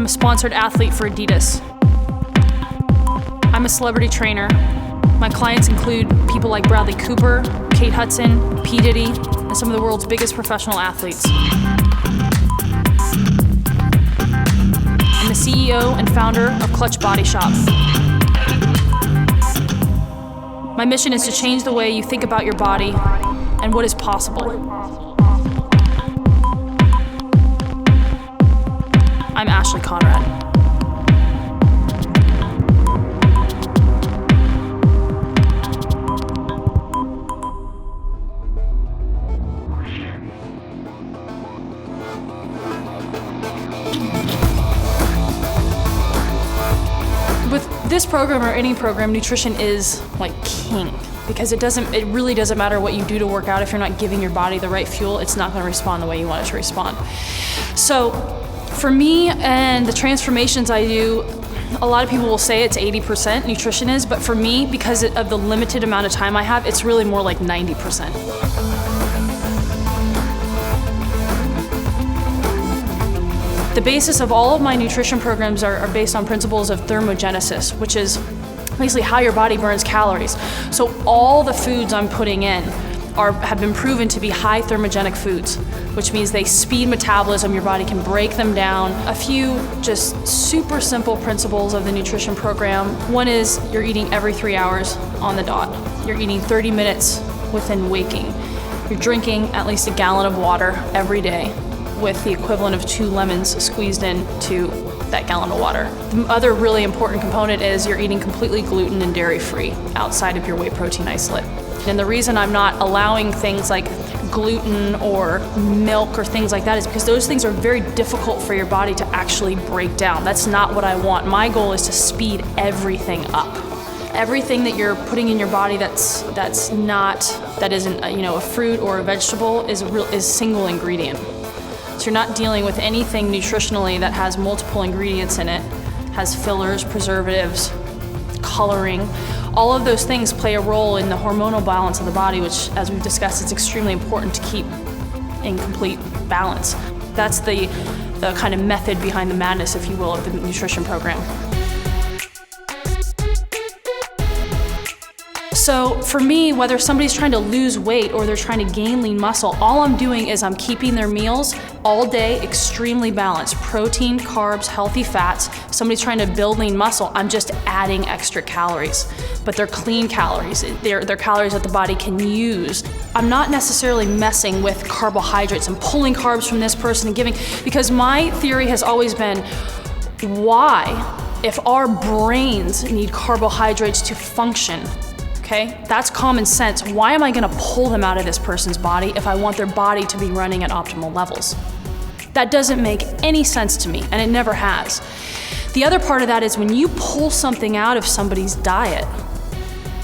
I'm a sponsored athlete for Adidas. I'm a celebrity trainer. My clients include people like Bradley Cooper, Kate Hudson, P. Diddy, and some of the world's biggest professional athletes. I'm the CEO and founder of Clutch Body Shop. My mission is to change the way you think about your body and what is possible. I'm Ashley Conrad. With this program or any program, nutrition is like king, because it really doesn't matter what you do to work out. If you're not giving your body the right fuel, it's not going to respond the way you want it to respond. So for me and the transformations I do, a lot of people will say it's 80% nutrition is, but for me, because of the limited amount of time I have, it's really more like 90%. The basis of all of my nutrition programs are based on principles of thermogenesis, which is basically how your body burns calories. So all the foods I'm putting in have been proven to be high thermogenic foods, which means they speed metabolism, your body can break them down. A few just super simple principles of the nutrition program. One is you're eating every 3 hours on the dot. You're eating 30 minutes within waking. You're drinking at least a gallon of water every day, with the equivalent of 2 lemons squeezed into that gallon of water. The other really important component is you're eating completely gluten and dairy-free outside of your whey protein isolate. And the reason I'm not allowing things like gluten or milk or things like that is because those things are very difficult for your body to actually break down. That's not what I want. My goal is to speed everything up. Everything that you're putting in your body that isn't a fruit or a vegetable is single ingredient. So you're not dealing with anything nutritionally that has multiple ingredients in it, has fillers, preservatives, coloring. All of those things play a role in the hormonal balance of the body, which, as we've discussed, it's extremely important to keep in complete balance. That's the kind of method behind the madness, if you will, of the nutrition program. So for me, whether somebody's trying to lose weight or they're trying to gain lean muscle, all I'm doing is I'm keeping their meals all day extremely balanced. Protein, carbs, healthy fats. If somebody's trying to build lean muscle, I'm just adding extra calories. But they're clean calories. They're calories that the body can use. I'm not necessarily messing with carbohydrates and pulling carbs from this person and giving, because my theory has always been, why, if our brains need carbohydrates to function, okay, that's common sense. Why am I gonna pull them out of this person's body if I want their body to be running at optimal levels? That doesn't make any sense to me, and it never has. The other part of that is when you pull something out of somebody's diet,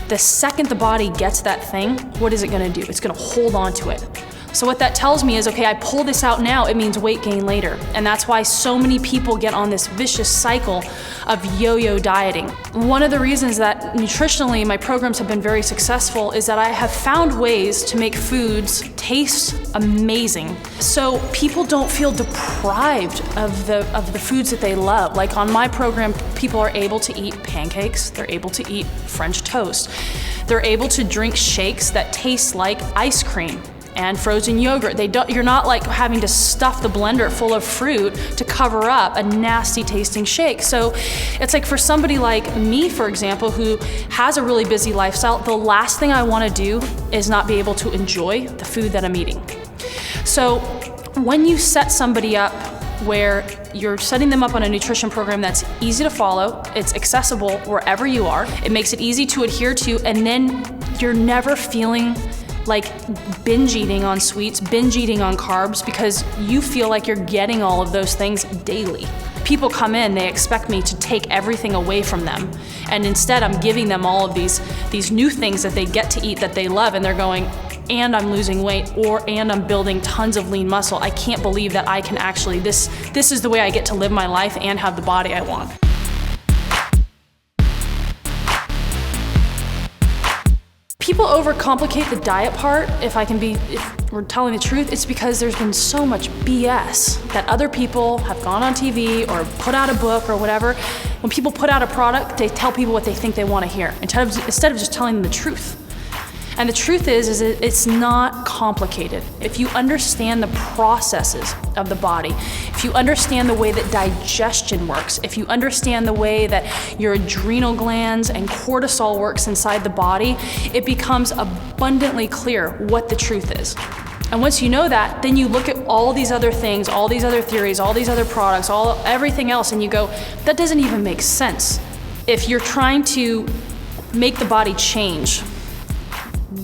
the second the body gets that thing, what is it gonna do? It's gonna hold on to it. So what that tells me is, okay, I pull this out now, it means weight gain later. And that's why so many people get on this vicious cycle of yo-yo dieting. One of the reasons that nutritionally my programs have been very successful is that I have found ways to make foods taste amazing, so people don't feel deprived of the foods that they love. Like on my program, people are able to eat pancakes, they're able to eat French toast, they're able to drink shakes that taste like ice cream and frozen yogurt. You're not like having to stuff the blender full of fruit to cover up a nasty tasting shake. So it's like for somebody like me, for example, who has a really busy lifestyle, the last thing I want to do is not be able to enjoy the food that I'm eating. So when you set somebody up where you're setting them up on a nutrition program that's easy to follow, it's accessible wherever you are, it makes it easy to adhere to, and then you're never feeling like binge eating on sweets, binge eating on carbs, because you feel like you're getting all of those things daily. People come in, they expect me to take everything away from them, and instead I'm giving them all of these new things that they get to eat that they love, and they're going, and I'm losing weight, and I'm building tons of lean muscle. I can't believe that I can actually, this is the way I get to live my life and have the body I want. people overcomplicate the diet part, if we're telling the truth, it's because there's been so much BS that other people have gone on TV or put out a book or whatever. When people put out a product, they tell people what they think they want to hear instead of just telling them the truth. And the truth is it's not complicated. If you understand the processes of the body, if you understand the way that digestion works, if you understand the way that your adrenal glands and cortisol works inside the body, it becomes abundantly clear what the truth is. And once you know that, then you look at all these other things, all these other theories, all these other products, everything else, and you go, that doesn't even make sense. If you're trying to make the body change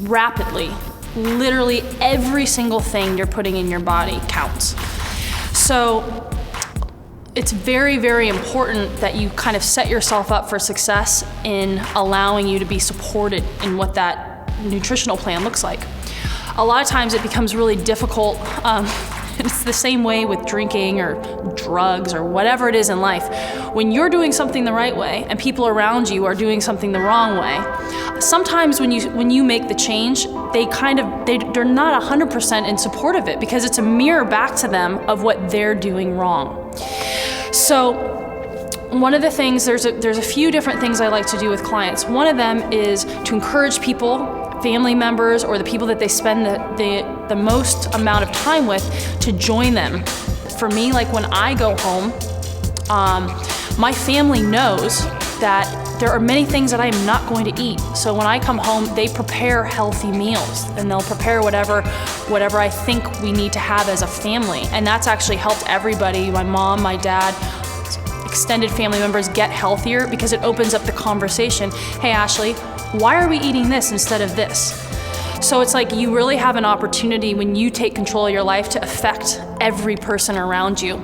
rapidly, literally every single thing you're putting in your body counts. So it's very, very important that you kind of set yourself up for success in allowing you to be supported in what that nutritional plan looks like. A lot of times it becomes really difficult. It's the same way with drinking or drugs or whatever it is in life. When you're doing something the right way and people around you are doing something the wrong way, sometimes when you make the change, they're not 100% in support of it because it's a mirror back to them of what they're doing wrong. So one of the things, there's a few different things I like to do with clients. One of them is to encourage people, family members, or the people that they spend the most amount of time with, to join them. For me, like when I go home, my family knows that there are many things that I am not going to eat. So when I come home, they prepare healthy meals and they'll prepare whatever I think we need to have as a family. And that's actually helped everybody, my mom, my dad, extended family members, get healthier because it opens up the conversation. Hey, Ashley, why are we eating this instead of this? So it's like you really have an opportunity when you take control of your life to affect every person around you.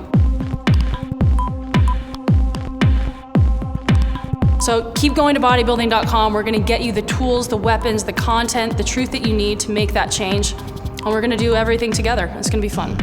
So keep going to Bodybuilding.com. We're gonna get you the tools, the weapons, the content, the truth that you need to make that change. And we're gonna do everything together. It's gonna be fun.